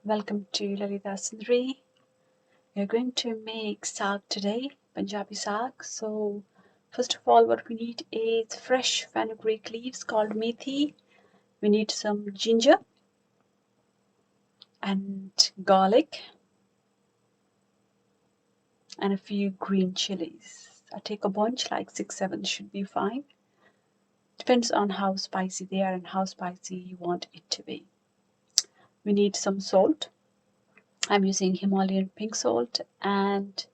Welcome to Lalita Sundari. We're going to make saag today, Punjabi saag. So, first of all, what we need is fresh fenugreek leaves called methi. We need some ginger and garlic and a few green chilies. I take a bunch, like 6, 7 should be fine. Depends on how spicy they are and how spicy you want it to be. We need some salt. I'm using Himalayan pink salt and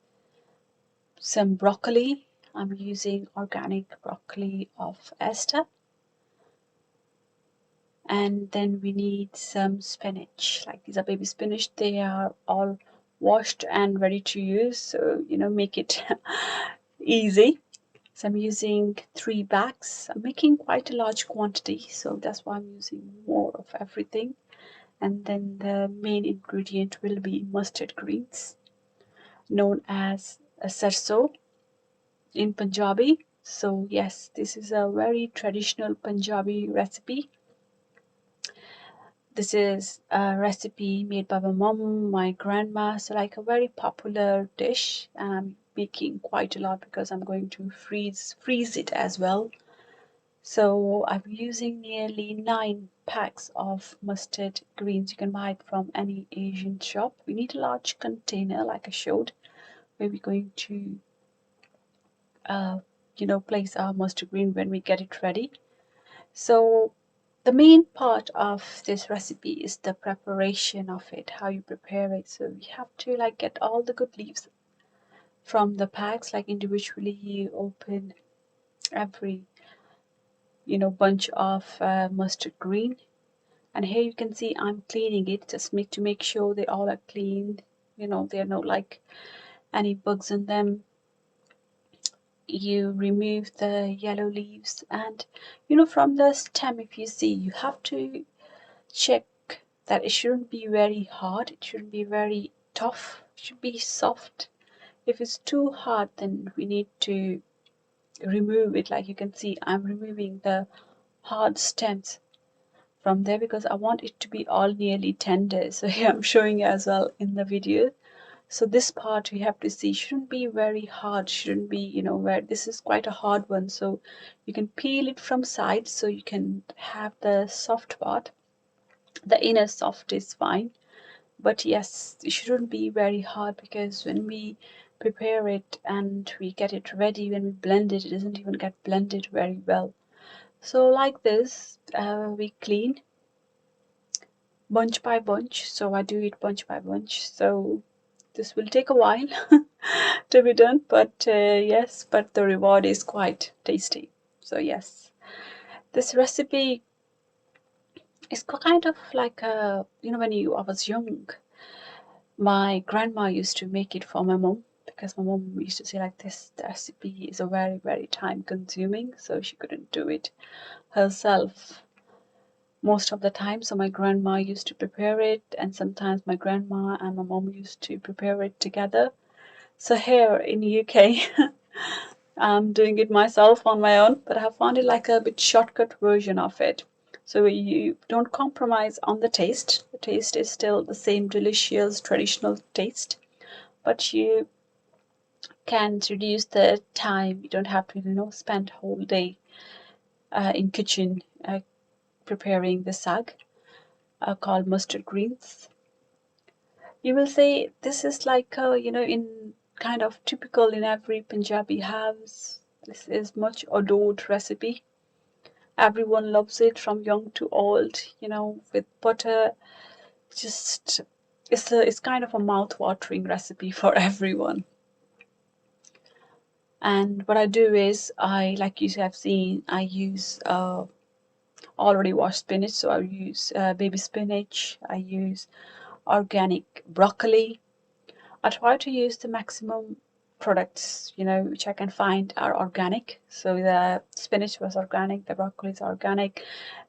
some broccoli. I'm using organic broccoli of Esther. And then we need some spinach. Like these are baby spinach. They are all washed and ready to use. So, make it easy. So I'm using 3 bags. I'm making quite a large quantity. So that's why I'm using more of everything. And then the main ingredient will be mustard greens, known as a sarso in Punjabi. So yes, this is a very traditional Punjabi recipe. This is a recipe made by my mom, my grandma, so like a very popular dish, and I'm making quite a lot because I'm going to freeze it as well. So I'm using nearly 9 packs of mustard greens. You can buy it from any Asian shop. We need a large container like I showed, where we're going to place our mustard green when we get it ready. So the main part of this recipe is the preparation of it, how you prepare it. So we have to like get all the good leaves from the packs, like individually you open every bunch of mustard green. And here you can see I'm cleaning it, just to make sure they all are cleaned. There are no like any bugs in them. You remove the yellow leaves, and from the stem, if you see, you have to check that it shouldn't be very hard, it shouldn't be very tough, it should be soft. If it's too hard, then we need to remove it. Like you can see, I'm removing the hard stems from there because I want it to be all nearly tender. So here I'm showing as well in the video. So this part we have to see shouldn't be very hard, shouldn't be, where this is quite a hard one. So you can peel it from sides so you can have the soft part. The inner soft is fine, but yes, it shouldn't be very hard because when we prepare it and we get it ready, when we blend it, it doesn't even get blended very well. So like this, we clean bunch by bunch. So I do it bunch by bunch. So this will take a while to be done, but yes, but the reward is quite tasty. So yes, this recipe is kind of like when I was young, my grandma used to make it for my mom because my mom used to say like this recipe is a very, very time consuming, so she couldn't do it herself most of the time. So my grandma used to prepare it, and sometimes my grandma and my mom used to prepare it together. So here in the UK, I'm doing it myself on my own, but I have found it like a bit shortcut version of it. So you don't compromise on the taste. The taste is still the same delicious traditional taste, but you can reduce the time. You don't have to, spend whole day in kitchen preparing the saag called mustard greens. You will say this is like, in kind of typical in every Punjabi house. This is much adored recipe. Everyone loves it from young to old, with butter. Just it's kind of a mouth-watering recipe for everyone. And what I do is like you have seen, I use already washed spinach. So I use baby spinach. I use organic broccoli. I try to use the maximum products, which I can find are organic. So the spinach was organic, the broccoli is organic,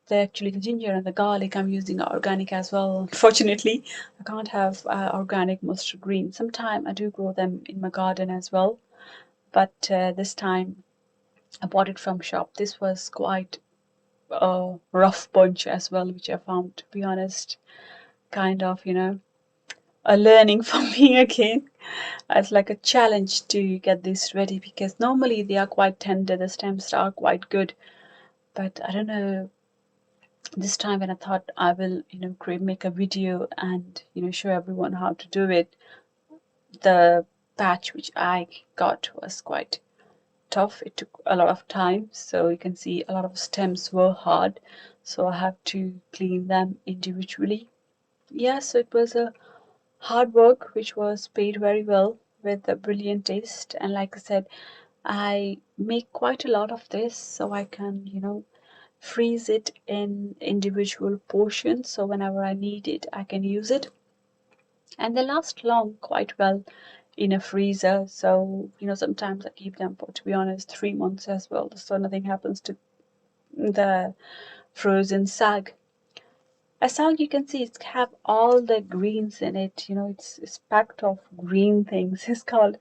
the ginger and the garlic I'm using are organic as well. Unfortunately, I can't have organic mustard green. Sometimes I do grow them in my garden as well, but this time I bought it from shop. This was quite a rough bunch as well, which I found, to be honest, kind of, a learning for me again. It's like a challenge to get this ready because normally they are quite tender, the stems are quite good. But I don't know, this time when I thought I will, make a video and, show everyone how to do it, the batch which I got was quite tough. It took a lot of time. So you can see a lot of stems were hard. So I have to clean them individually. Yeah, so it was a hard work which was paid very well with a brilliant taste. And like I said, I make quite a lot of this so I can, freeze it in individual portions. So whenever I need it, I can use it. And they last long quite well in a freezer. So, sometimes I keep them for, to be honest, 3 months as well. So nothing happens to the frozen Saag. A Saag, you can see it's have all the greens in it. It's packed of green things. It's called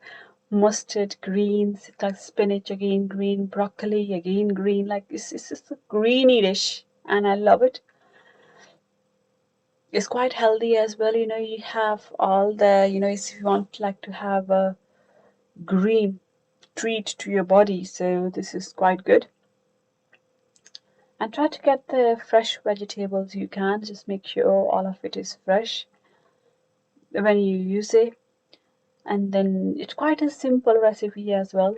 mustard greens. It's like spinach again green, broccoli again green. Like it's just a greeny dish, and I love it. It's quite healthy as well. You have all the, if you want like to have a green treat to your body, so this is quite good. And try to get the fresh vegetables you can. Just make sure all of it is fresh when you use it. And then it's quite a simple recipe as well.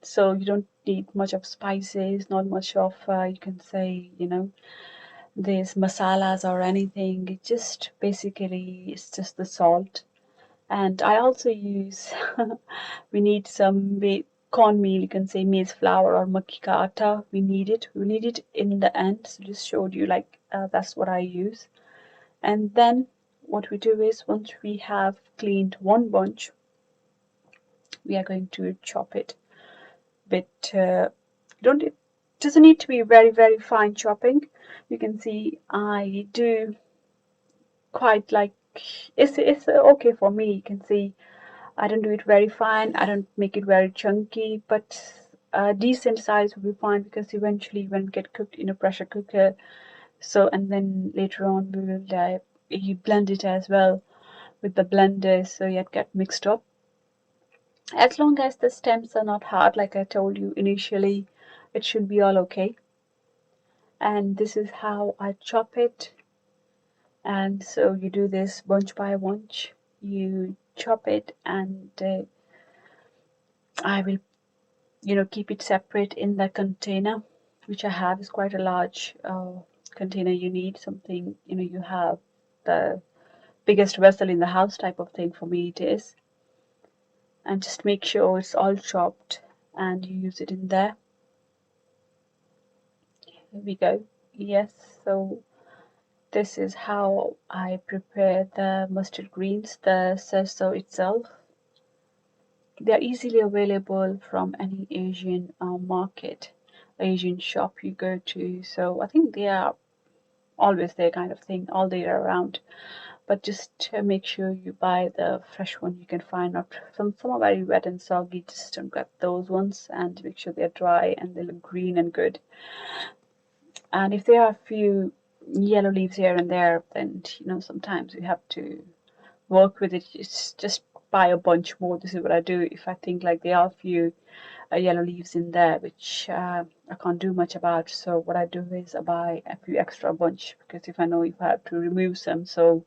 So you don't need much of spices, not much of, you can say, these masalas or anything. It just basically it's just the salt. And I also use, we need some cornmeal, you can say maize flour or makki ka atta. We need it. We need it in the end. So just showed you like that's what I use. And then what we do is once we have cleaned one bunch, we are going to chop it. But don't it doesn't need to be very fine chopping. You can see I do quite like it's okay for me. You can see I don't do it very fine. I don't make it very chunky, but a decent size will be fine because eventually when it get cooked in a pressure cooker, so and then later on we will you blend it as well with the blender, so it get mixed up. As long as the stems are not hard, like I told you initially, it should be all okay. And this is how I chop it. And so you do this bunch by bunch. You chop it, and I will keep it separate in the container which I have. Is quite a large container. You need something, you have the biggest vessel in the house type of thing. For me it is. And just make sure it's all chopped and you use it in there. Here we go. Yes, so this is how I prepare the mustard greens, the sarso itself. They are easily available from any Asian market, Asian shop you go to. So I think they are always there kind of thing, all the year around. But just make sure you buy the fresh one you can find. Not some are very wet and soggy. Just don't get those ones, and make sure they're dry and they look green and good. And if there are a few yellow leaves here and there, then sometimes you have to work with it. It's just buy a bunch more. This is what I do if I think like there are a few yellow leaves in there which I can't do much about. So what I do is I buy a few extra bunch, because if I know if I have to remove some, so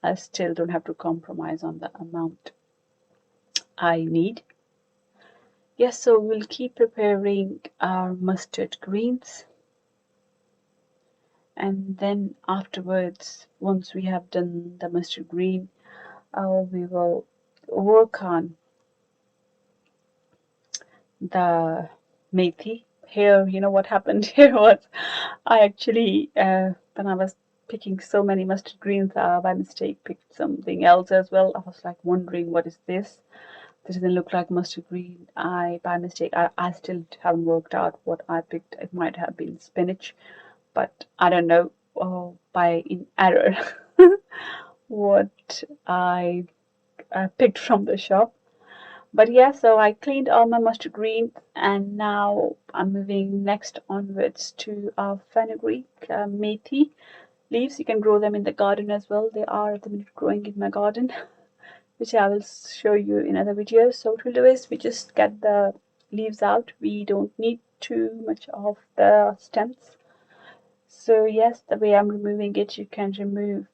I still don't have to compromise on the amount I need. Yes, so we'll keep preparing our mustard greens, and then afterwards, once we have done the mustard green, we will work on the methi. Here, what happened here was I actually, when I was picking so many mustard greens, by mistake picked something else as well. I was like wondering, what is this? This doesn't look like mustard green. By mistake, I still haven't worked out what I picked. It might have been spinach, but I don't know, by in error what I picked from the shop. But yeah, so I cleaned all my mustard greens, and now I'm moving next onwards to our fenugreek, methi leaves. You can grow them in the garden as well. They are at the minute growing in my garden. which I will show you in other videos. So what we'll do is we just get the leaves out. We don't need too much of the stems. So yes, the way I'm removing it, you can remove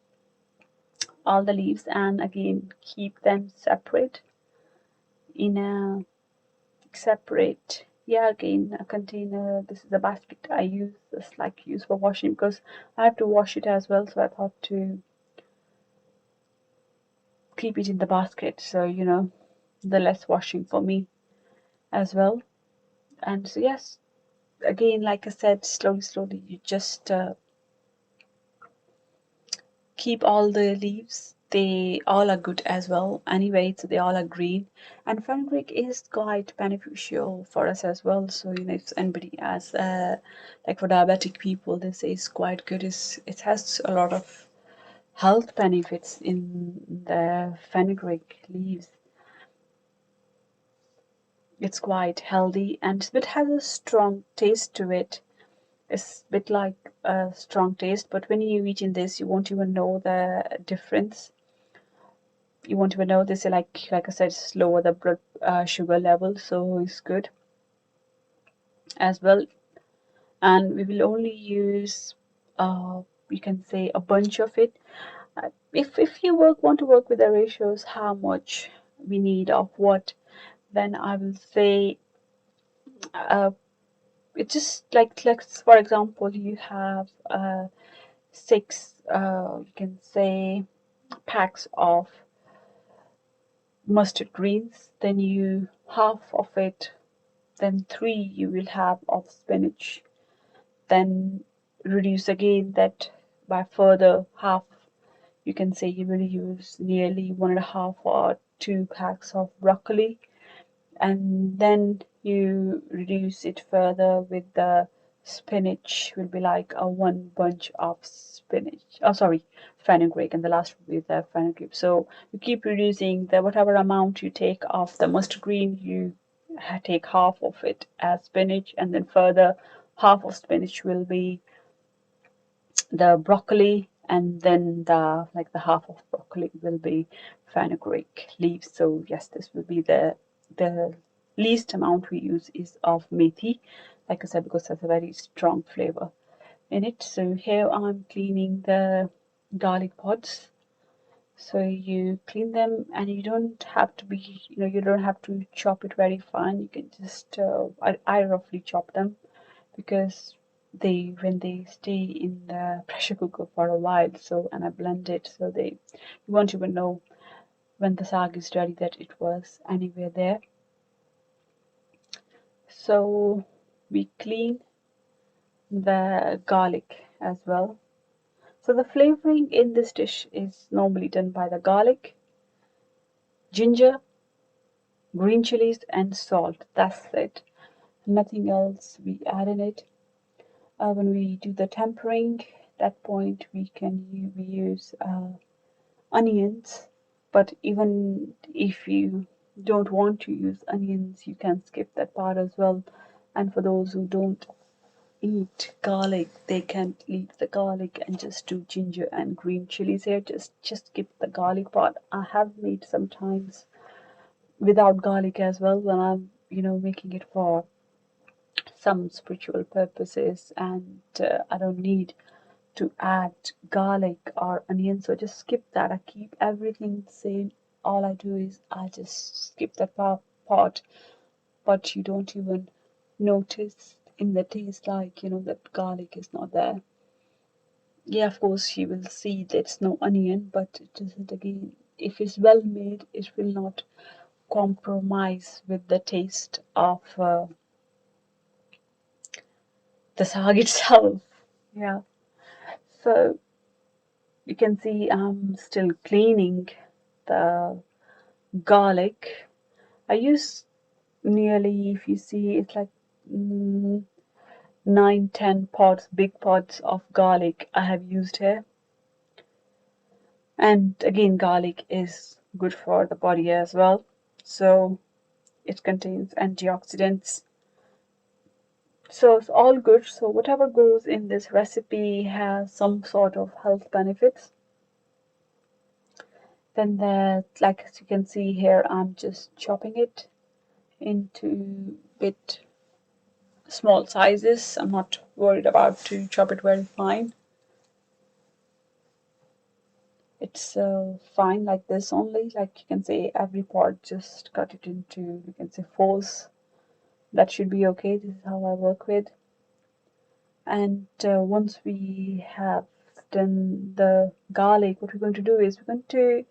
all the leaves and again keep them separate in a separate, yeah, again a container. This is a basket I use, this like use for washing because I have to wash it as well, so I thought to keep it in the basket, so you know, the less washing for me as well. And so yes, again, like I said, slowly you just keep all the leaves. They all are good as well anyway, so they all are green. And fenugreek is quite beneficial for us as well. So you know, if anybody has like for diabetic people, they say it's quite good. It has a lot of health benefits in the fenugreek leaves. It's quite healthy and it has a strong taste to it. It's a bit like a strong taste, but when you eat in this, you won't even know the difference. You won't even know this. Like I said, it's lower the blood sugar level, so it's good as well. And we will only use, you can say, a bunch of it. If you want to work with the ratios, how much we need of what, then I will say, uh, it's just like for example, you have six, you can say, packs of mustard greens, then you half of it, then three you will have of spinach, then reduce again that by further half. You can say you will use nearly 1.5 or 2 packs of broccoli, and then you reduce it further with the spinach, will be like a one bunch of spinach, oh sorry, fenugreek, and the last will be the fenugreek. So you keep reducing the whatever amount you take of the mustard green, you take half of it as spinach, and then further half of spinach will be the broccoli, and then the half of broccoli will be fenugreek leaves. So yes, this will be the least amount we use is of methi, like I said, because that's a very strong flavor in it. So here I'm cleaning the garlic pods. So you clean them, and you don't have to be, you don't have to chop it very fine. You can just I roughly chop them, because they, when they stay in the pressure cooker for a while, so, and I blend it, so you won't even know when the saag is ready that it was anywhere there. So we clean the garlic as well. So the flavoring in this dish is normally done by the garlic, ginger, green chilies, and salt. That's it, nothing else we add in it. When we do the tempering, that point we use onions, but even if you don't want to use onions, you can skip that part as well. And for those who don't eat garlic, they can leave the garlic and just do ginger and green chilies here. Just skip the garlic part. I have made sometimes without garlic as well, when I'm making it for some spiritual purposes, and I don't need to add garlic or onion, so just skip that. I keep everything the same. All I do is I just skip that part, but you don't even notice in the taste, like that garlic is not there. Yeah, of course you will see there's no onion, but it isn't, again, if it's well made, it will not compromise with the taste of the saag itself. Yeah, so you can see I'm still cleaning the garlic. I use nearly, if you see, it's like 9-10 pods, big pods of garlic I have used here. And again, garlic is good for the body as well, so it contains antioxidants, so it's all good. So whatever goes in this recipe has some sort of health benefits. Then like as you can see here, I'm just chopping it into bit small sizes. I'm not worried about to chop it very fine. It's fine like this only. Like you can say every part, just cut it into, you can say, fours. That should be okay. This is how I work with. And once we have done the garlic, what we're going to do is we're going to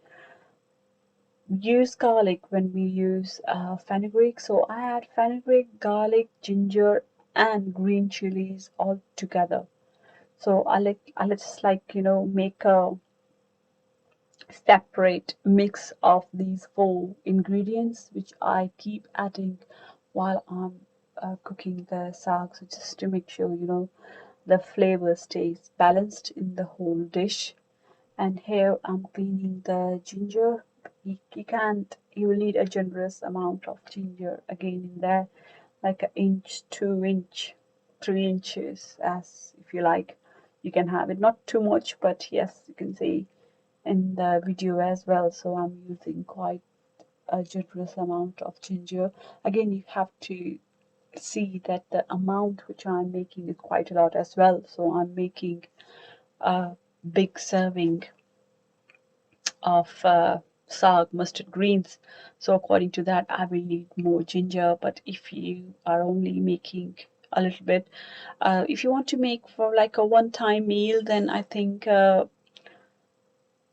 use garlic when we use fenugreek. So I add fenugreek, garlic, ginger, and green chilies all together. So I just like, make a separate mix of these four ingredients, which I keep adding while I'm cooking the saag. So just to make sure, the flavor stays balanced in the whole dish. And here I'm cleaning the ginger. You will need a generous amount of ginger again in there, like an inch, 2 inch, 3 inches, as if you like. You can have it not too much, but yes, you can see in the video as well. So I'm using quite a generous amount of ginger. Again, you have to see that the amount which I'm making is quite a lot as well. So I'm making a big serving of saag mustard greens. So according to that, I will need more ginger. But if you are only making a little bit, if you want to make for like a one-time meal, then I think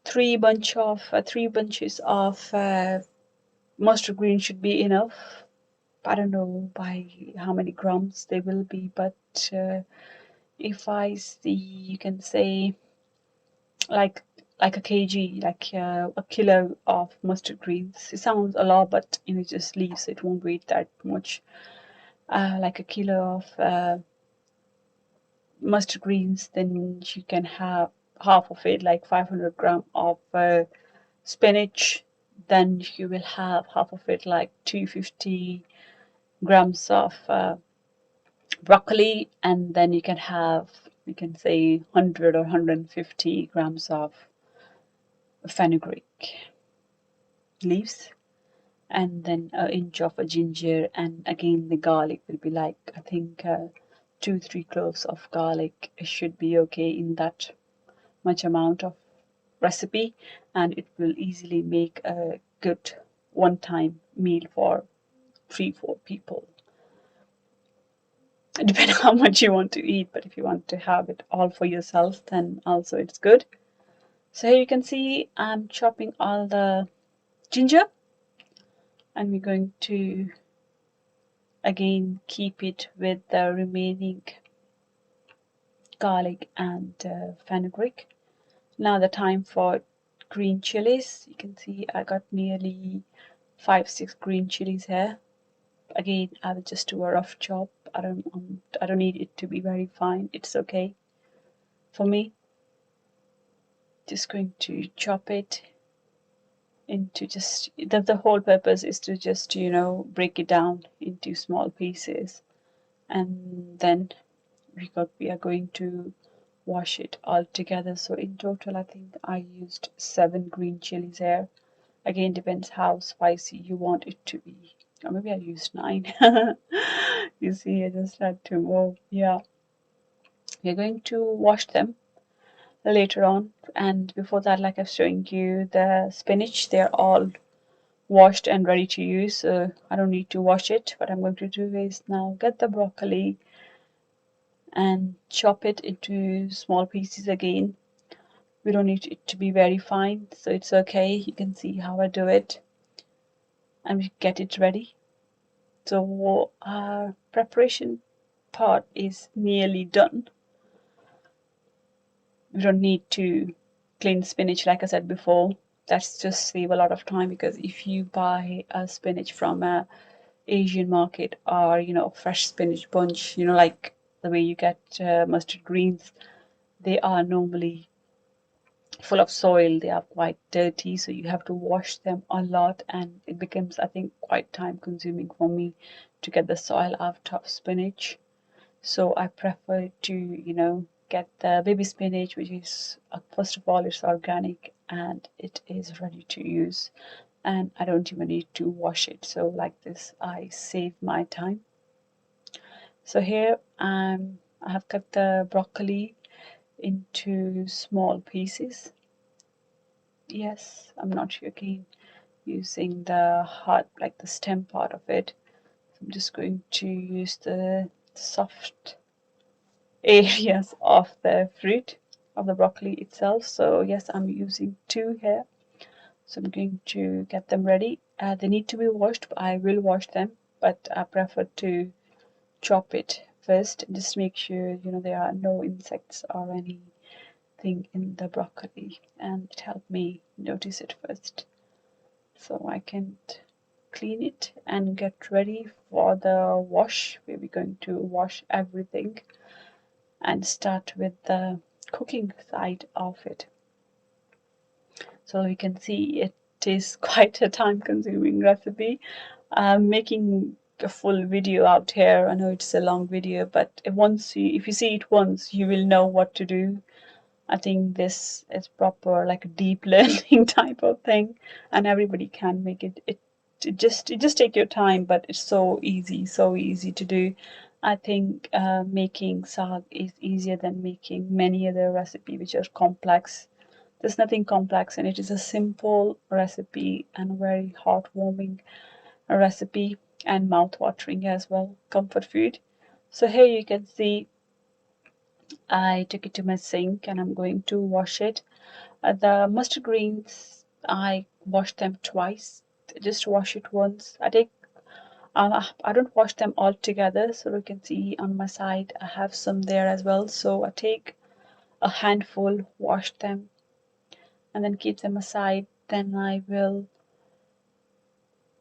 three bunches of mustard green should be enough. I don't know by how many grams they will be, but if I see, you can say like a kg, like a kilo of mustard greens. It sounds a lot, but just leaves it won't weigh that much. Like a kilo of mustard greens, then you can have half of it, like 500 gram of spinach. Then you will have half of it, like 250 grams of broccoli, and then you can have, you can say, 100 or 150 grams of fenugreek leaves, and then an inch of a ginger, and again the garlic will be like, I think 2-3 cloves of garlic should be okay in that much amount of recipe, and it will easily make a good one-time meal for 3-4 people. Depending how much you want to eat, but if you want to have it all for yourself, then also it's good. So here you can see I'm chopping all the ginger, and we're going to again keep it with the remaining garlic and fenugreek. Now the time for green chilies. You can see I got nearly 5-6 green chilies here. Again, I will just do a rough chop. I don't need it to be very fine. It's okay for me. Just going to chop it into just the whole purpose is to just break it down into small pieces, and then we are going to wash it all together. So in total I think I used 7 green chilies here. Again, depends how spicy you want it to be, or maybe I used 9. You see, I just had to move. Yeah, we're going to wash them later on, and before that, like I was showing you the spinach, they're all washed and ready to use, so I don't need to wash it. What I'm going to do is now get the broccoli and chop it into small pieces again. We don't need it to be very fine, so it's okay. You can see how I do it, and we get it ready. So our preparation part is nearly done. We don't need to clean spinach, like I said before. That's just save a lot of time, because if you buy a spinach from a Asian market, or fresh spinach bunch, like the way you get mustard greens, they are normally full of soil. They are quite dirty, so you have to wash them a lot, and it becomes, I think, quite time consuming for me to get the soil out of spinach. So I prefer to get the baby spinach, which is first of all, it's organic, and it is ready to use, and I don't even need to wash it. So like this I save my time. So here I have cut the broccoli into small pieces. Yes, I'm not joking, using the heart, like the stem part of it. I'm just going to use the soft areas of the fruit of the broccoli itself. So yes, I'm using two here. So I'm going to get them ready. They need to be washed. I will wash them, but I prefer to chop it first. Just make sure there are no insects or anything in the broccoli, and it helped me notice it first, so I can clean it and get ready for the wash, where we're going to wash everything and start with the cooking side of it. So we can see it is quite a time consuming recipe. I'm making a full video out here. I know it's a long video, but if you see it once, you will know what to do. I think this is proper like a deep learning type of thing, and everybody can make it. It just take your time, but it's so easy to do. I think making saag is easier than making many other recipe which are complex. There's nothing complex, and it is a simple recipe and very heartwarming recipe and mouth-watering as well. Comfort food. So here you can see I took it to my sink and I'm going to wash it. The mustard greens, I wash them twice. Just wash it once. I don't wash them all together, so you can see on my side I have some there as well. So I take a handful, wash them, and then keep them aside. Then I will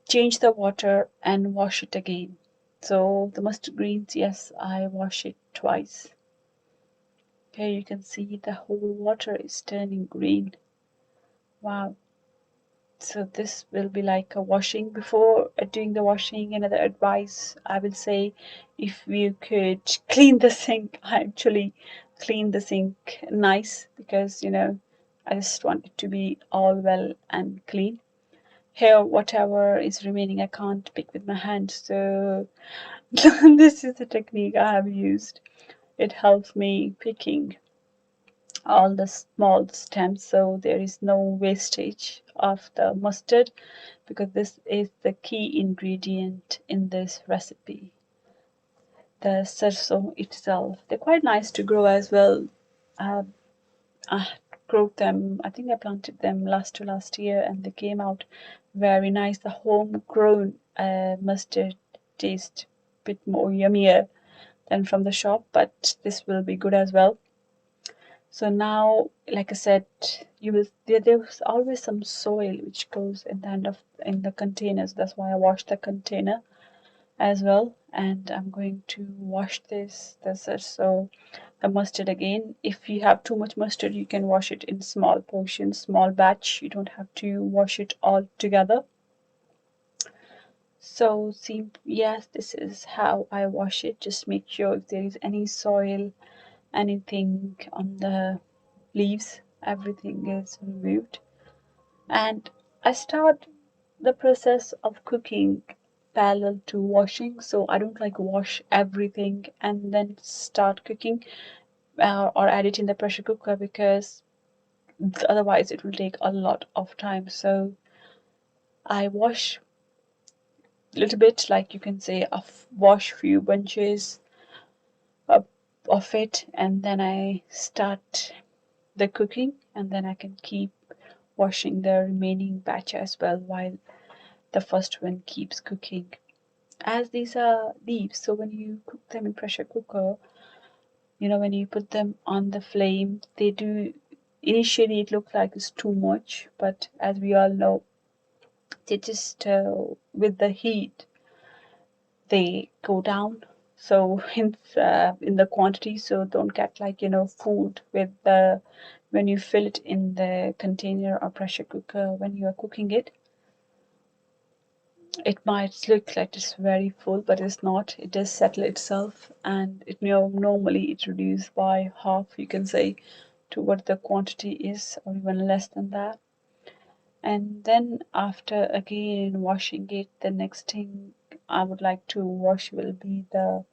change the water and wash it again. So the mustard greens, yes, I wash it twice. Here you can see the whole water is turning green. Wow. So this will be like a washing. Before doing the washing, another advice I will say, if you could clean the sink, I actually clean the sink nice, because I just want it to be all well and clean. Here whatever is remaining I can't pick with my hand, so this is the technique I have used. It helps me picking all the small stems, so there is no wastage of the mustard, because this is the key ingredient in this recipe. The sarso itself, they're quite nice to grow as well. uh, I grew them, I think I planted them last year, and they came out very nice. The homegrown mustard tastes a bit more yummier than from the shop, but this will be good as well. So now, like I said, there's always some soil which goes in the end of in the containers. That's why I washed the container as well. And I'm going to wash this so the mustard again. If you have too much mustard, you can wash it in small portions, small batch. You don't have to wash it all together. So see, yes, this is how I wash it. Just make sure if there is any soil, anything on the leaves, everything is removed. And I start the process of cooking parallel to washing, so I don't like wash everything and then start cooking, or add it in the pressure cooker, because otherwise it will take a lot of time. So I wash a little bit, like you can say wash few bunches of it, and then I start the cooking, and then I can keep washing the remaining batch as well while the first one keeps cooking. As these are leaves, so when you cook them in pressure cooker, when you put them on the flame, they do initially it looks like it's too much, but as we all know, they just with the heat they go down. So in the quantity, so don't get like food with the when you fill it in the container or pressure cooker when you are cooking it. It might look like it's very full, but it's not. It does settle itself, and normally it reduces by half, you can say, to what the quantity is, or even less than that. And then after again washing it, the next thing I would like to wash will be the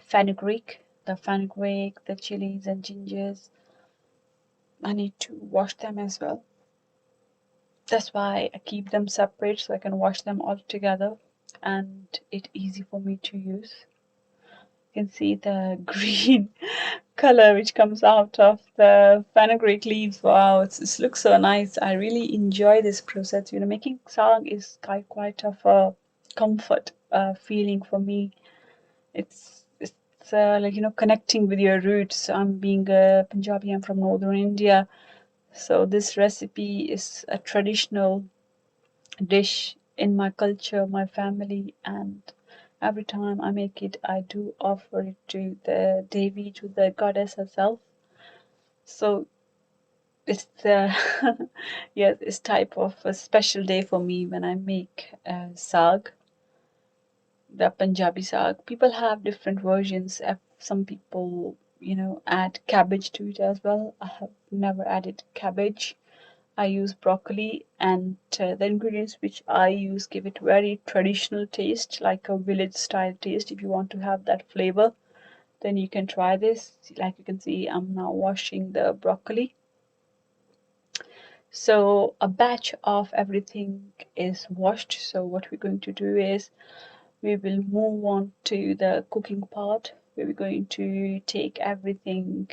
fenugreek, the chilies and gingers. I need to wash them as well. That's why I keep them separate so I can wash them all together and it's easy for me to use. You can see the green color which comes out of the fenugreek leaves. Wow, it looks so nice. I really enjoy this process. Making saag is quite of a comfort feeling for me. It's like connecting with your roots. I'm being a Punjabi. I'm from northern India, so this recipe is a traditional dish in my culture, my family, and every time I make it, I do offer it to the Devi, to the goddess herself. So it's yes, it's type of a special day for me when I make saag, the Punjabi saag. People have different versions. Some people, add cabbage to it as well. I have never added cabbage. I use broccoli, and the ingredients which I use give it very traditional taste, like a village style taste. If you want to have that flavor, then you can try this. Like you can see, I'm now washing the broccoli. So a batch of everything is washed. So what we're going to do is we will move on to the cooking part. We're going to take everything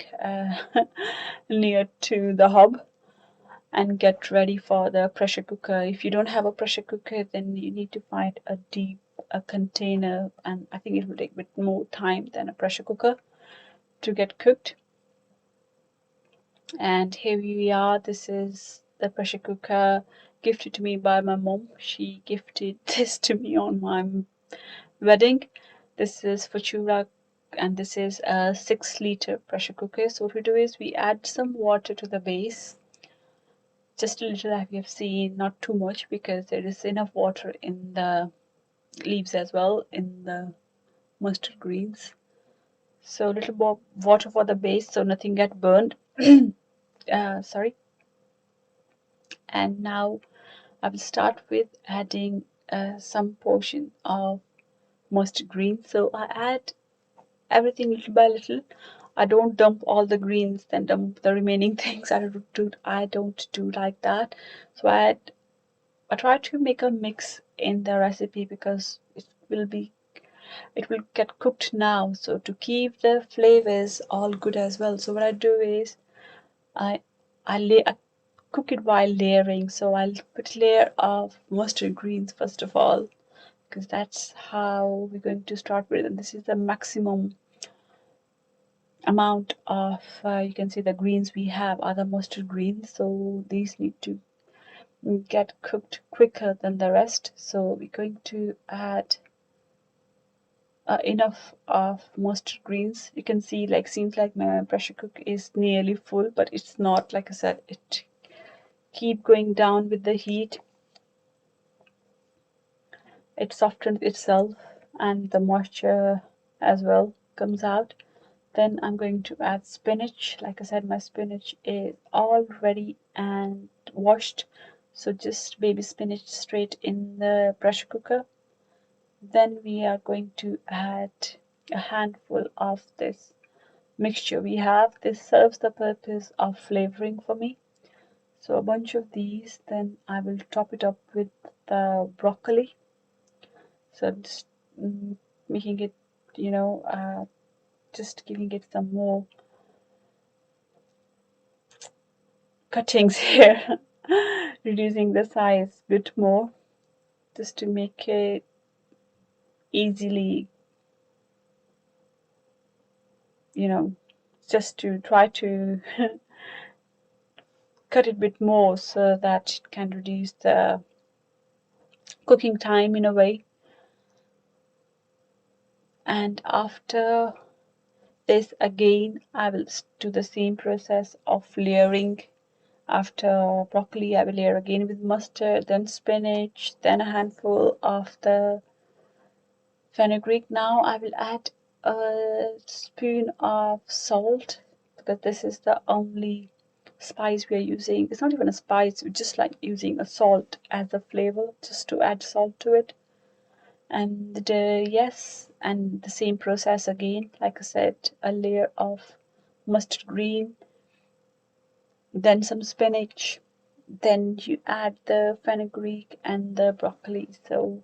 near to the hob and get ready for the pressure cooker. If you don't have a pressure cooker, then you need to find a container, and I think it will take a bit more time than a pressure cooker to get cooked. And here we are. This is the pressure cooker gifted to me by my mom. She gifted this to me on my wedding. This is for chura, and this is a 6-liter pressure cooker. So what we do is we add some water to the base, just a little, as you have seen, not too much, because there is enough water in the leaves as well, in the mustard greens. So a little more water for the base so nothing get burned. Sorry. And now I will start with adding some portion of mustard greens. So I add everything little by little. I don't dump all the greens, then dump the remaining things. I don't do like that. So I try to make a mix in the recipe because it will get cooked now. So to keep the flavors all good as well. So what I do is I I cook it while layering. So I'll put a layer of mustard greens first of all, because that's how we're going to start with. And this is the maximum amount of you can see the greens we have are the mustard greens. So these need to get cooked quicker than the rest. So we're going to add enough of mustard greens. You can see, like, seems like my pressure cook is nearly full, but it's not. Like I said, it keep going down with the heat. It softens itself and the moisture as well comes out. Then I'm going to add spinach. Like I said, my spinach is all ready and washed, so just baby spinach straight in the pressure cooker. Then we are going to add a handful of this mixture we have. This serves the purpose of flavoring for me. So a bunch of these, then I will top it up with the broccoli. So just making it, just giving it some more cuttings here, reducing the size a bit more, just to make it easily, just to try to cut it a bit more so that it can reduce the cooking time in a way. And after this, again, I will do the same process of layering. After broccoli, I will layer again with mustard, then spinach, then a handful of the fenugreek. Now I will add a spoon of salt. because this is the only spice we are using. It's not even a spice, we're just like using a salt as a flavor, just to add salt to it. And yes, and the same process again, like I said, a layer of mustard green, then some spinach, then you add the fenugreek and the broccoli. So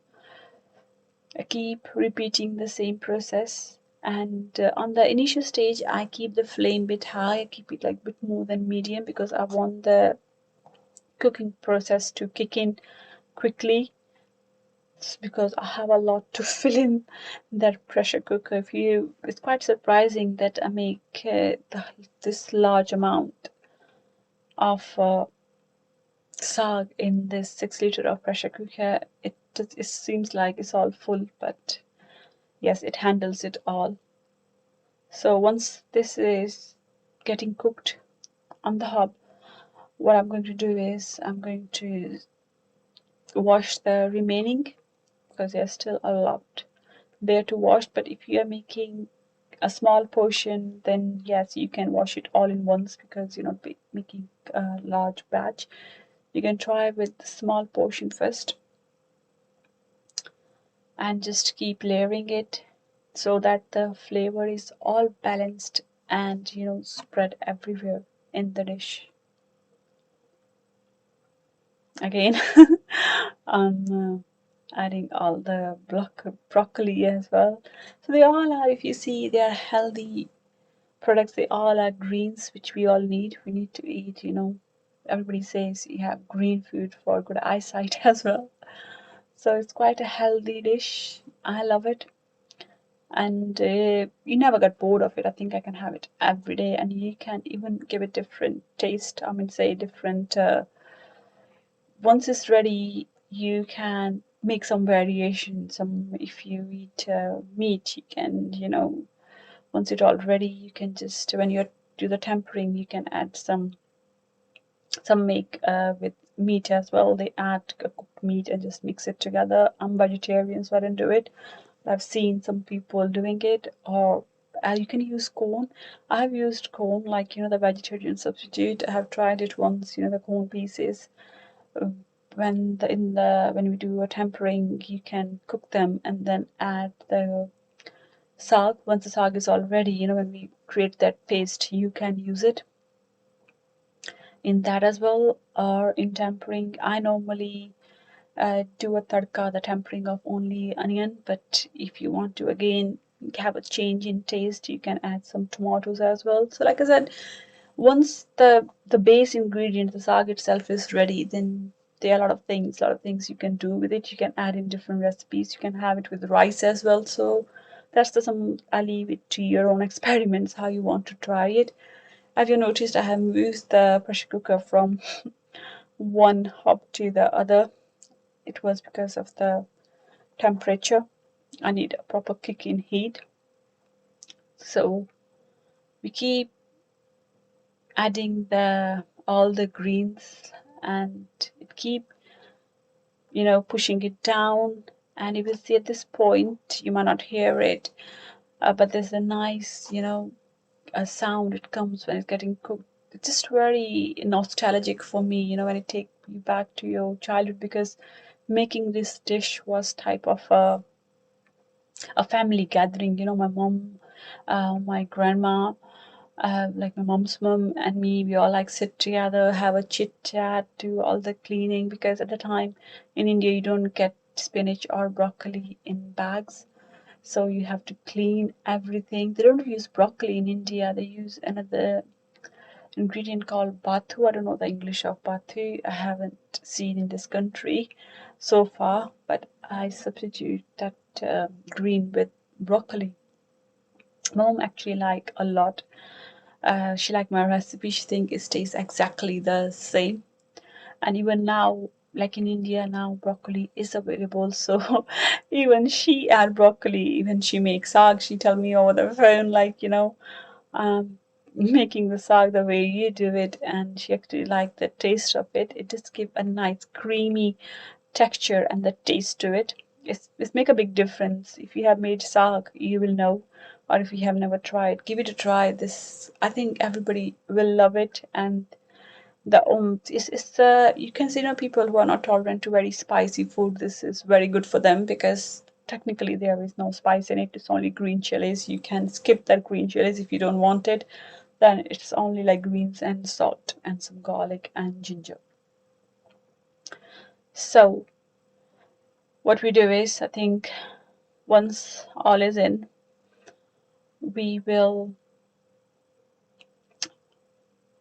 I keep repeating the same process. And on the initial stage, I keep the flame bit high. I keep it like a bit more than medium because I want the cooking process to kick in quickly. It's because I have a lot to fill in that pressure cooker. It's quite surprising that I make this large amount of saag in this 6 liter of pressure cooker. It seems like it's all full, but yes, it handles it all. So once this is getting cooked on the hob, what I'm going to do is I'm going to wash the remaining, because there's still a lot there to wash. But if you are making a small portion, then yes, you can wash it all in once because you're not making a large batch. You can try with the small portion first and just keep layering it so that the flavor is all balanced and spread everywhere in the dish. Again, I'm adding all the broccoli as well. So they all are, if you see, they are healthy products. They all are greens, which we all need. We need to eat, everybody says you have green food for good eyesight as well. So it's quite a healthy dish. I love it. And you never get bored of it. I think I can have it every day, and you can even give it different taste. I mean, say different. Once it's ready, you can make some variation. Some, if you eat meat, you can, once it's all ready, you can just, when you do the tempering, you can add some make with meat as well. They add cooked meat and just mix it together. I'm vegetarian, so I don't do it. I've seen some people doing it. Or you can use corn. I've used corn, like the vegetarian substitute. I have tried it once. The corn pieces. When we do a tempering, you can cook them and then add the saag. Once the saag is all ready, when we create that paste, you can use it in that as well. Or in tempering, I normally do a tadka, the tempering of only onion. But if you want to again have a change in taste, you can add some tomatoes as well. So like I said, once the base ingredient, the saag itself, is ready, then there are a lot of things you can do with it. You can add in different recipes. You can have it with rice as well. So that's I leave it to your own experiments how you want to try it. Have you noticed I have moved the pressure cooker from one hob to the other? It was because of the temperature. I need a proper kick in heat. So we keep adding all the greens, and it keep pushing it down. And you will see at this point, you might not hear it, but there's a nice a sound it comes when it's getting cooked. It's just very nostalgic for me, when it takes you back to your childhood, because making this dish was type of a family gathering. My mom, my grandma, like my mom's mom and me, we all like sit together, have a chit chat, do all the cleaning, because at the time in India you don't get spinach or broccoli in bags, so you have to clean everything. They don't use broccoli in India, they use another ingredient called bathu. I don't know the English of bathu. I haven't seen in this country so far, but I substitute that green with broccoli. Mom actually like a lot. She liked my recipe. She think it tastes exactly the same. And even now, like in India now, broccoli is available. So even she add broccoli. Even she makes saag. She tell me over the phone, like making the saag the way you do it, and she actually liked the taste of it. It just give a nice creamy texture and the taste to it. It's make a big difference. If you have made saag, you will know, or if you have never tried, give it a try. This, I think everybody will love it. And the it's you can see, people who are not tolerant to very spicy food, this is very good for them, because technically there is no spice in it. It's only green chilies. You can skip that green chilies if you don't want it. Then it's only like greens and salt and some garlic and ginger. So what we do is, I think once all is in, we will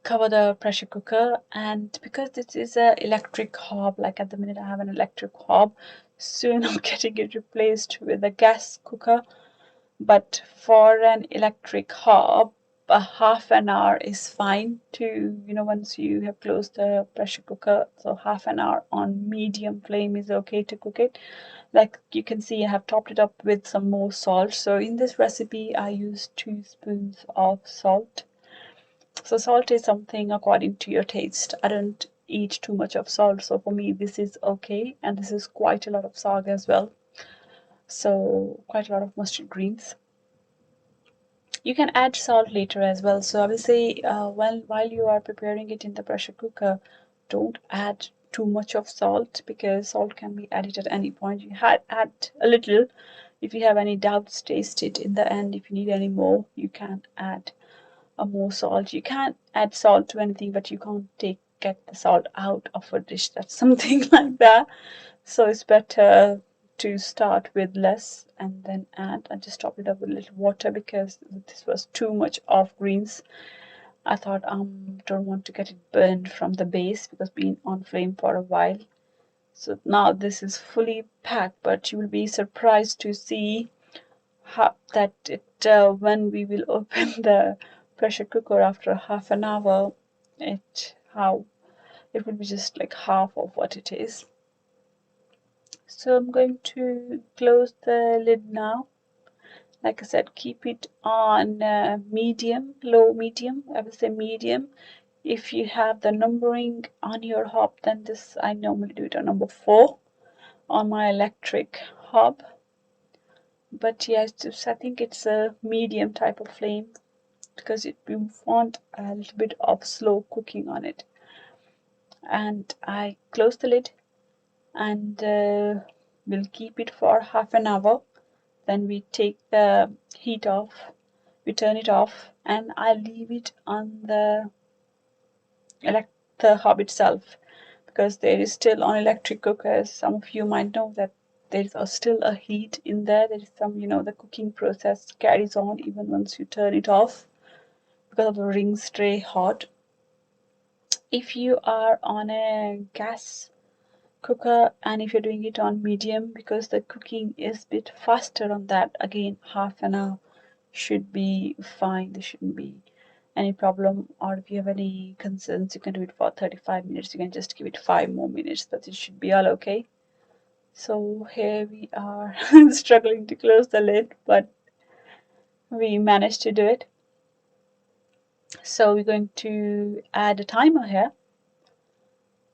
cover the pressure cooker. And because this is a electric hob, like at the minute I have an electric hob, soon I'm getting it replaced with a gas cooker. But for an electric hob, a half an hour is fine to, once you have closed the pressure cooker, so half an hour on medium flame is okay to cook it. Like you can see, I have topped it up with some more salt. So in this recipe I use 2 spoons of salt. So salt is something according to your taste. I don't eat too much of salt, so for me this is okay. And this is quite a lot of saag as well, so quite a lot of mustard greens. You can add salt later as well. So I will say, while you are preparing it in the pressure cooker, don't add too much of salt, because salt can be added at any point. You add a little. If you have any doubts, taste it in the end. If you need any more, you can add more salt. You can add salt to anything, but you can't get the salt out of a dish. That's something like that. So it's better to start with less and then add. I just topped it up with a little water because this was too much of greens. I thought don't want to get it burned from the base, because been on flame for a while. So now this is fully packed, but you will be surprised to see how that it when we will open the pressure cooker after half an hour, how it will be just like half of what it is. So I'm going to close the lid now. Like I said, keep it on medium, low medium. I would say medium. If you have the numbering on your hob, then this, I normally do it on number 4 on my electric hob. But yes, I think it's a medium type of flame, because we want a little bit of slow cooking on it. And I close the lid, and we'll keep it for half an hour. Then we take the heat off, we turn it off, and I leave it on the hob itself, because there is still, on electric cookers, some of you might know that there is still a heat in there. There is some, the cooking process carries on even once you turn it off, because of the rings stay hot. If you are on a gas cooker, and if you're doing it on medium, because the cooking is a bit faster on that, again half an hour should be fine. There shouldn't be any problem. Or if you have any concerns, you can do it for 35 minutes. You can just give it 5 more minutes, but it should be all okay. So here we are struggling to close the lid, but we managed to do it. So we're going to add a timer here,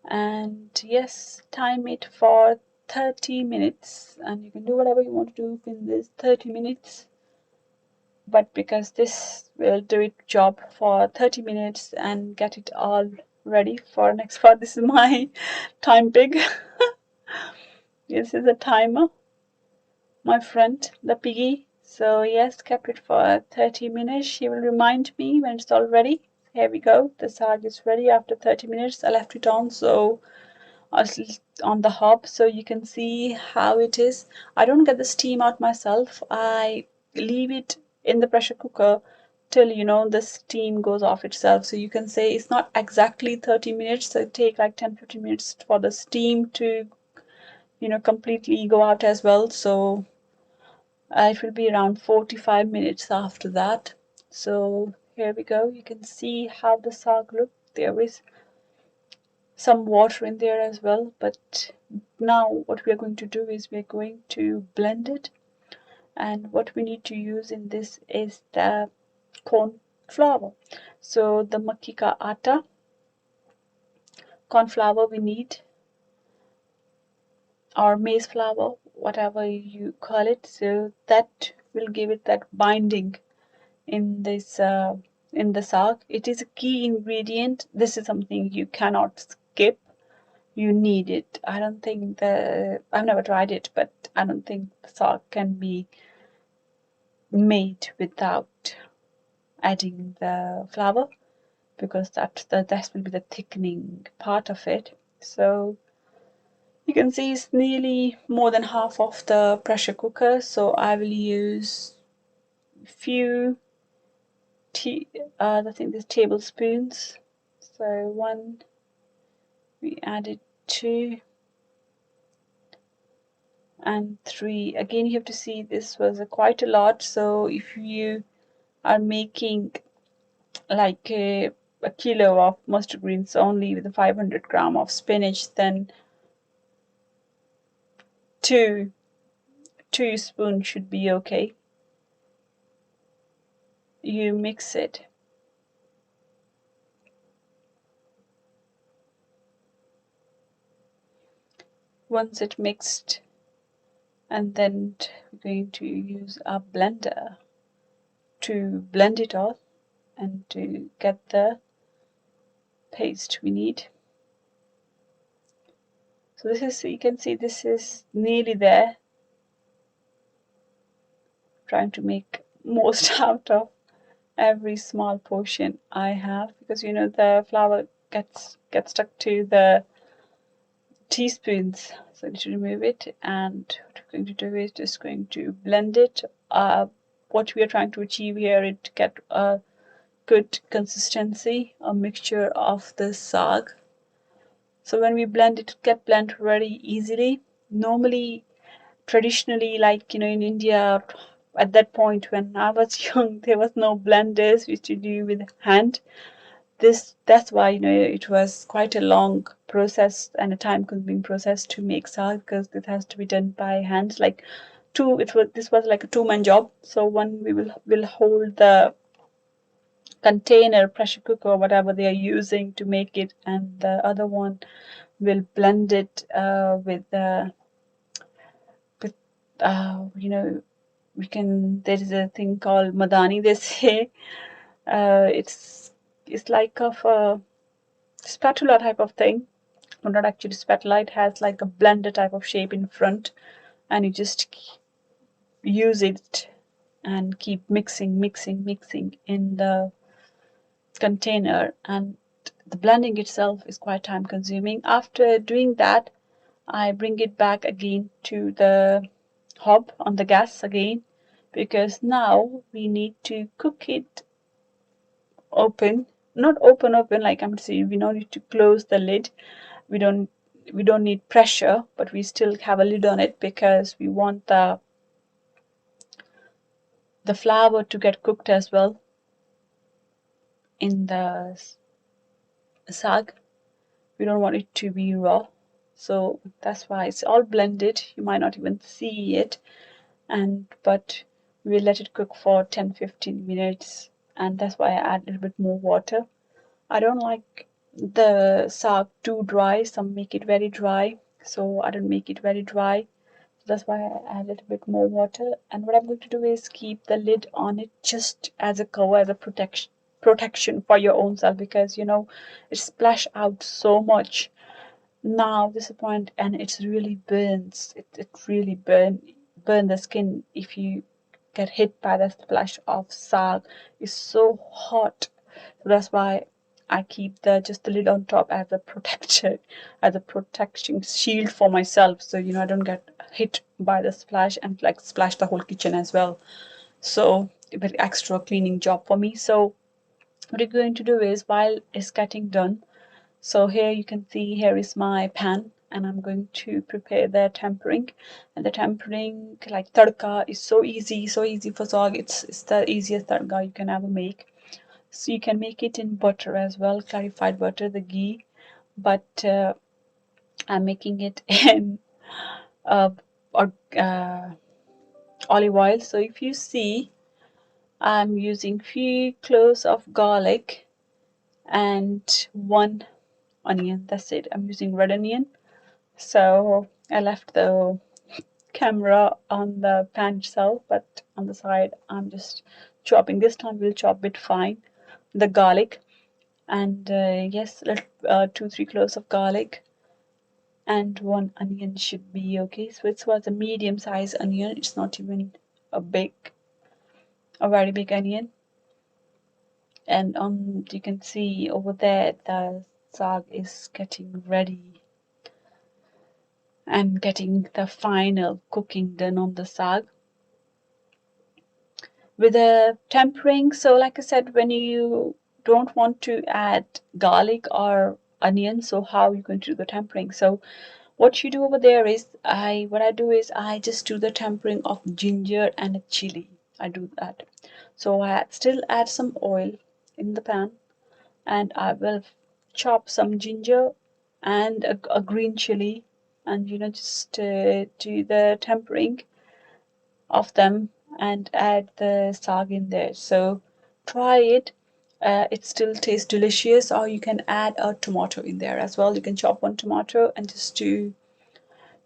and yes, time it for 30 minutes, and you can do whatever you want to do in this 30 minutes. But because this will do its job for 30 minutes and get it all ready for next part. This is my time pig. This is a timer, my friend, the piggy. So yes, kept it for 30 minutes. She will remind me when it's all ready. Here we go. The saag is ready after 30 minutes. I left it on, so on the hob, so you can see how it is. I don't get the steam out myself. I leave it in the pressure cooker till the steam goes off itself. So you can say it's not exactly 30 minutes, so it take like 10-15 minutes for the steam to completely go out as well. So it will be around 45 minutes after that. So here we go. You can see how the saag look. There is some water in there as well, but now what we are going to do is we are going to blend it. And what we need to use in this is the corn flour. So the makki ka atta, corn flour we need, or maize flour, whatever you call it. So that will give it that binding in this in the saag. It is a key ingredient. This is something you cannot skip. You need it. I don't think I've never tried it, but I don't think the saag can be made without adding the flour, because that will be the thickening part of it. So you can see it's nearly more than half of the pressure cooker. So I will use few I think these tablespoons. So one, we added two and three. Again, you have to see this was quite a lot. So if you are making like a kilo of mustard greens only with a 500 gram of spinach, then two spoons should be okay. You mix it. Once it mixed, and then we're going to use a blender to blend it all and to get the paste we need. So this is, you can see this is nearly there. Trying to make most out of every small portion I have, because you know the flour gets stuck to the teaspoons, so I need to remove it. And what we're going to do is just going to blend it. What we are trying to achieve here is to get a good consistency, a mixture of the saag. So when we blend it, get blend very easily. Normally, traditionally, like you know, in India, at that point when I was young, there was no blenders. We used to do with hand. That's why you know it was quite a long process and a time-consuming process to make saag, because it has to be done by hand. Like this was like a two-man job. So one we will hold the container, pressure cooker, whatever they are using to make it, and the other one will blend it with you know, we can, there is a thing called madani, they say. It's like of a spatula type of thing, but not actually spatula. It has like a blender type of shape in front, and you just use it and keep mixing in the container. And the blending itself is quite time consuming. After doing that, I bring it back again to the hob on the gas again, because now we need to cook it open, not open like I'm saying. We don't need to close the lid. We don't need pressure, but we still have a lid on it, because we want the flour to get cooked as well in the saag. We don't want it to be raw, so that's why it's all blended. You might not even see it, but we'll let it cook for 10-15 minutes, and that's why I add a little bit more water. I don't like the saag too dry. Some make it very dry, so I don't make it very dry. That's why I add a little bit more water. And what I'm going to do is keep the lid on it just as a cover, as a protection for your own self, because you know it splash out so much. Now this is the point, and it really burns. It really burn the skin if you get hit by the splash of saag. It's so hot. So that's why I keep just the lid on top as a protector, as a protection shield for myself. So you know I don't get hit by the splash and like splash the whole kitchen as well. So a bit extra cleaning job for me. So what you're going to do is, while it's getting done, so here you can see, here is my pan, and I'm going to prepare the tempering. And the tempering, like tadka, is so easy for saag. It's the easiest tadka you can ever make. So you can make it in butter as well, clarified butter, the ghee, but I'm making it in uh, or, uh, olive oil. So if you see, I'm using few cloves of garlic and one onion. That's it. I'm using red onion. So I left the camera on the pan itself, but on the side I'm just chopping. This time we'll chop it fine. The garlic, and yes, 2-3 cloves of garlic, and 1 onion should be okay. So it was a medium size onion. It's not even a big, a very big onion. And you can see over there the saag is getting ready and getting the final cooking done on the saag with the tempering. So like I said, when you don't want to add garlic or onion, so how you going to do the tempering? So what you do over there is I just do the tempering of ginger and a chili. I do that. So I still add some oil in the pan, and I will chop some ginger and a green chili, and just do the tempering of them and add the saag in there. So try it. It still tastes delicious. Or you can add a tomato in there as well. You can chop 1 tomato and just do,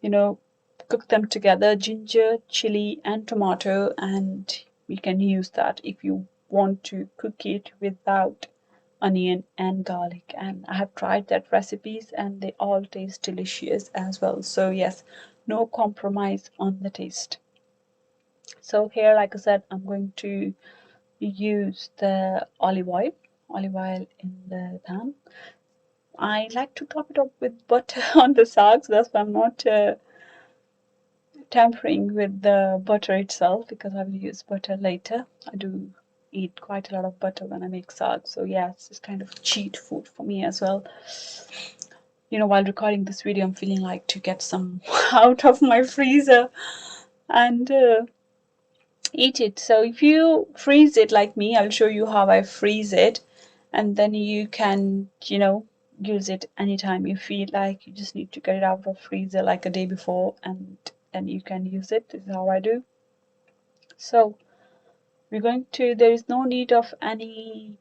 you know, cook them together, ginger, chili, and tomato, and you can use that if you want to cook it without onion and garlic. And I have tried that recipes and they all taste delicious as well. So yes, no compromise on the taste. So here, like I said, I'm going to use the olive oil in the pan. I like to top it up with butter on the saag, so that's why I'm not tempering with the butter itself, because I will use butter later. I do eat quite a lot of butter when I make saag, so yes, it's kind of cheat food for me as well. While recording this video, I'm feeling like to get some out of my freezer and eat it. So if you freeze it like me, I'll show you how I freeze it, and then you can use it anytime you feel like. You just need to get it out of freezer like a day before, and then you can use it. This is how I do. So there is no need of any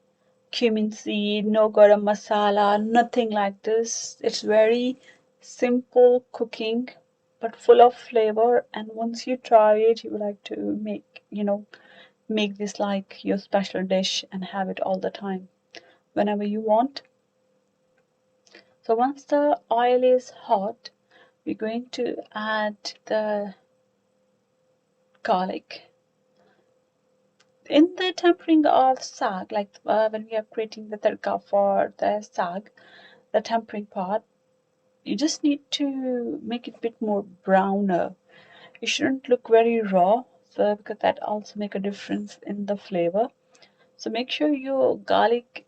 cumin seed, no garam masala, nothing like this. It's very simple cooking but full of flavor, and once you try it, you would like to make this like your special dish and have it all the time whenever you want. So once the oil is hot, we're going to add the garlic. In the tempering of saag, like when we are creating the tadka for the saag, the tempering part, you just need to make it a bit more browner. It shouldn't look very raw, so because that also make a difference in the flavor. So make sure your garlic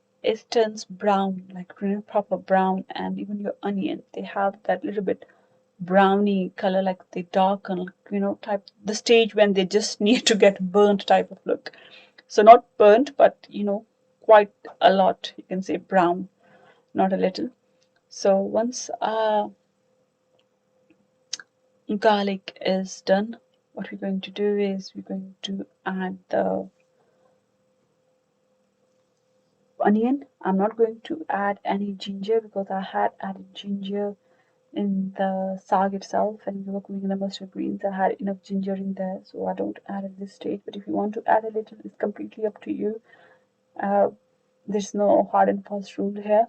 turns brown, like really proper brown, and even your onion, they have that little bit browny color, like they darken, type the stage when they just need to get burnt type of look. So not burnt, but quite a lot. You can say brown, not a little. So once garlic is done, what we're going to do is we're going to add the onion. I'm not going to add any ginger because I had added ginger in the saag itself, and we were cooking the mustard greens. I had enough ginger in there, so I don't add at this stage. But if you want to add a little, it's completely up to you. Uh, there's no hard and fast rule here.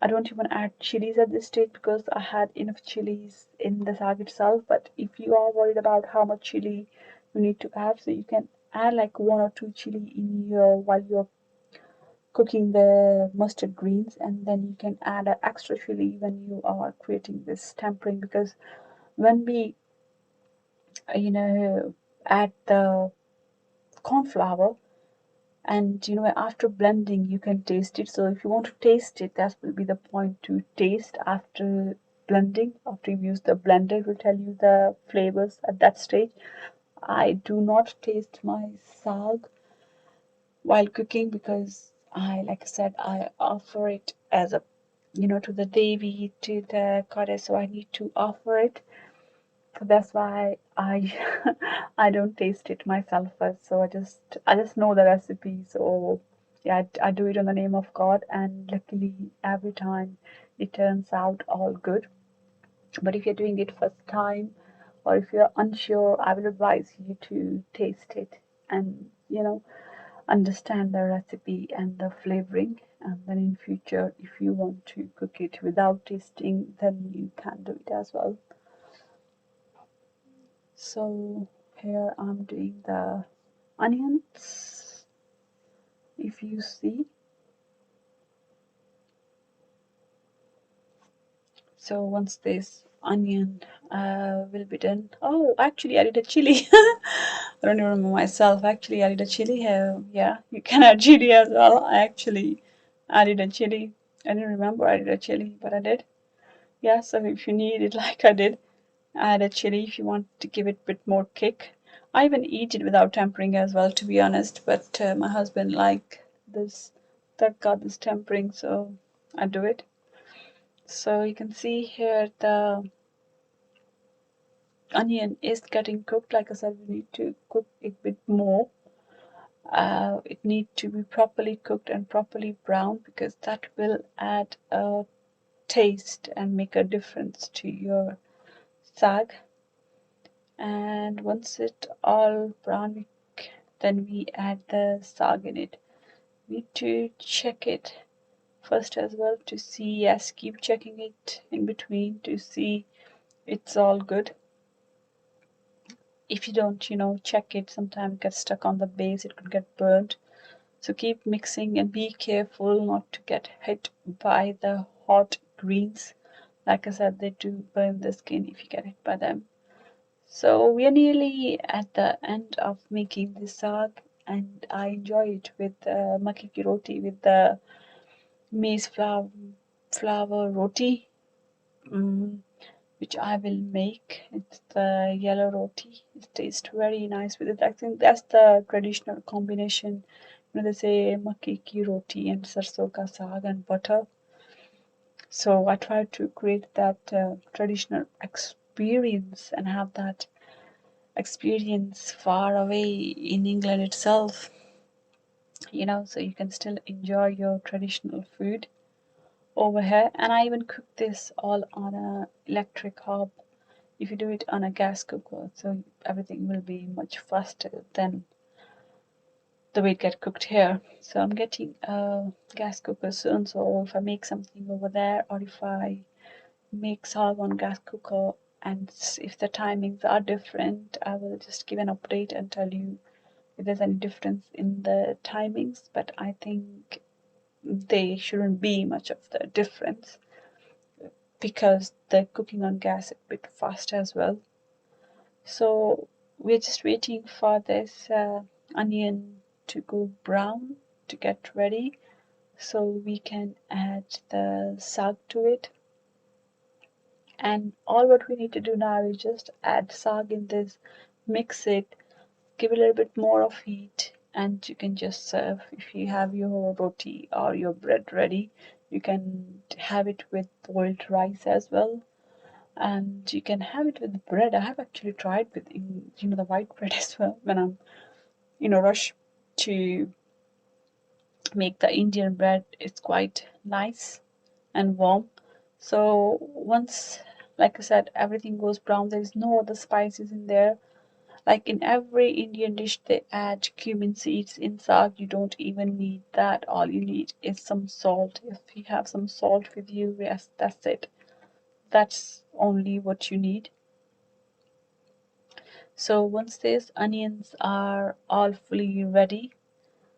I don't even add chilies at this stage because I had enough chilies in the saag itself. But if you are worried about how much chili you need to add, so you can add like 1 or 2 chili in your while you're cooking the mustard greens, and then you can add an extra chili when you are creating this tempering, because when we add the corn flour, and after blending you can taste it. So if you want to taste it, that will be the point, to taste after blending. After you use the blender, it will tell you the flavors at that stage. I do not taste my saag while cooking because like I said, I offer it as a to the Devi, to the goddess, so I need to offer it. So that's why I I don't taste it myself first. So I just know the recipe. So yeah, I do it in the name of God, and luckily every time it turns out all good. But if you're doing it first time, or if you're unsure, I will advise you to taste it, and understand the recipe and the flavoring, and then in future if you want to cook it without tasting, then you can do it as well. So here I'm doing the onions, if you see. So once this onion will be done, oh, actually I did a chili. I don't even remember myself. Actually, I did a chili here. Yeah, you can add chili as well. I actually added a chili. I didn't remember I did a chili, but I did. Yeah, so if you need it like I did, add a chili if you want to give it a bit more kick. I even eat it without tempering as well, to be honest. But my husband like this, that got this tempering, so I do it. So you can see here the onion is getting cooked. Like I said, we need to cook it a bit more. It needs to be properly cooked and properly browned, because that will add a taste and make a difference to your saag. And once it all brown, then we add the saag in it. We need to check it first as well to see. Yes, keep checking it in between to see it's all good. If you don't, check it, sometimes it gets stuck on the base, it could get burnt. So keep mixing and be careful not to get hit by the hot greens. Like I said, they do burn the skin if you get hit by them. So we are nearly at the end of making this saag, and I enjoy it with makki ki roti, with the maize flour roti, mm, which I will make. It's the yellow roti. It tastes very nice with it. I think that's the traditional combination. They say makki ki roti and sarson ka saag and butter. So I try to create that traditional experience and have that experience far away in England itself, so you can still enjoy your traditional food over here. And I even cook this all on a electric hob. If you do it on a gas cooker, so everything will be much faster than the way it gets cooked here. So I'm getting a gas cooker soon, so if I make something over there, or if I make saag on gas cooker, and if the timings are different, I will just give an update and tell you if there's any difference in the timings. But I think they shouldn't be much of the difference, because the cooking on gas is a bit fast as well. So we're just waiting for this onion to go brown to get ready, so we can add the saag to it. And all what we need to do now is just add saag in this, mix it, give it a little bit more of heat, and you can just serve. If you have your roti or your bread ready, you can have it with boiled rice as well, and you can have it with bread. I have actually tried with the white bread as well when I'm rush to make the Indian bread. It's quite nice and warm. So once, like I said, everything goes brown, there is no other spices in there. Like in every Indian dish, they add cumin seeds in saag. You don't even need that. All you need is some salt. If you have some salt with you, yes, that's it. That's only what you need. So once these onions are all fully ready,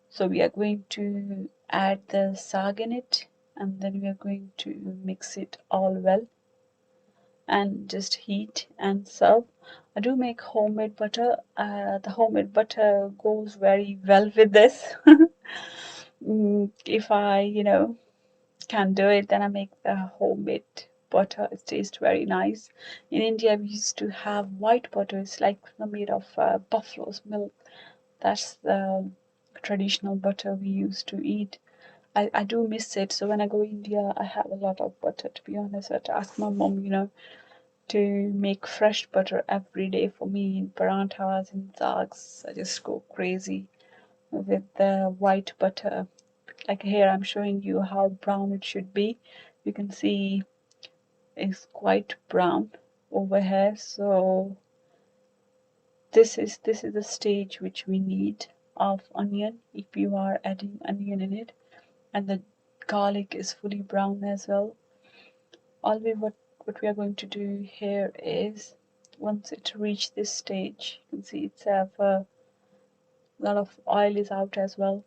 so we are going to add the saag in it, and then we are going to mix it all well and just heat and serve. I do make homemade butter. The homemade butter goes very well with this. If I, can do it, then I make the homemade butter. It tastes very nice. In India, we used to have white butter. It's like made of buffalo's milk. That's the traditional butter we used to eat. I do miss it. So when I go India, I have a lot of butter, to be honest. I have to ask my mom, to make fresh butter every day for me in paranthas and saags. I just go crazy with the white butter. Like here, I'm showing you how brown it should be. You can see it's quite brown over here. So this is the stage which we need. of onion if you are adding onion in it, and the garlic is fully brown as well. All what we are going to do here is, once it reach this stage, you can see it's have a lot of oil is out as well,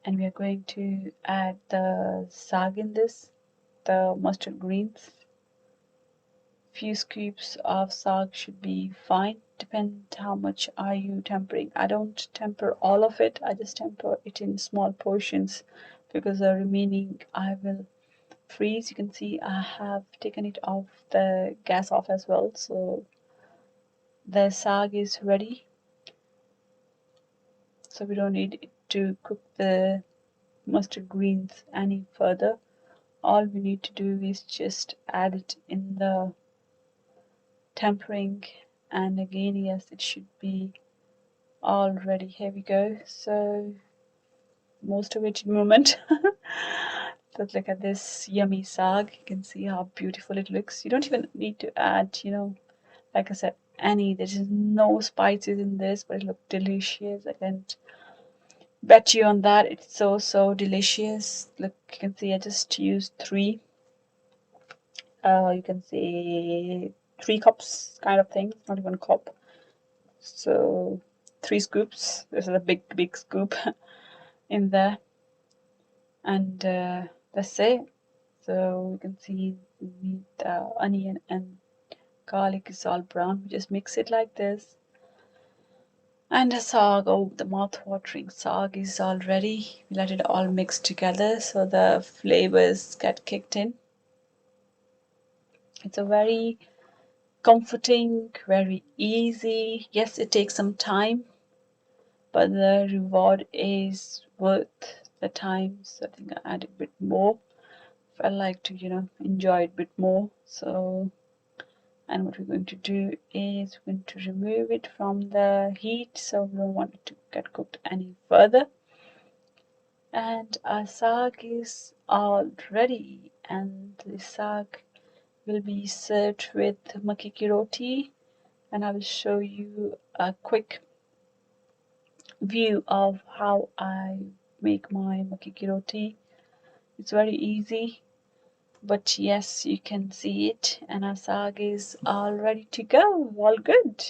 and we are going to add the saag in this, the mustard greens. Few scoops of saag should be fine. Depend how much are you tempering. I don't temper all of it. I just temper it in small portions because the remaining I will freeze. You can see I have taken it off the gas off as well, so the saag is ready. So we don't need to cook the mustard greens any further. All we need to do is just add it in the tempering, and again, yes, it should be all ready. Here we go. So most awaited moment. Let's look at this yummy saag. You can see how beautiful it looks. You don't even need to add, like I said, there's no spices in this, but it looks delicious. I can bet you on that. It's so delicious. Look, you can see I just used three. You can see 3 cups kind of thing, not even a cup. So 3 scoops. This is a big scoop in there, and that's it. So you can see the onion and garlic is all brown. We just mix it like this. And the saag, oh, the mouth-watering saag is all ready. We let it all mix together so the flavors get kicked in. It's a very comforting, very easy. Yes, it takes some time, but the reward is worth the time. So I think I add a bit more. I like to, enjoy it a bit more. So, and what we're going to do is we're going to remove it from the heat, so we don't want it to get cooked any further. And our saag is all ready, and the saag will be served with makki ki roti, and I will show you a quick view of how I make my makki ki roti. It's very easy, but yes, you can see it, and our saag is all ready to go, all good.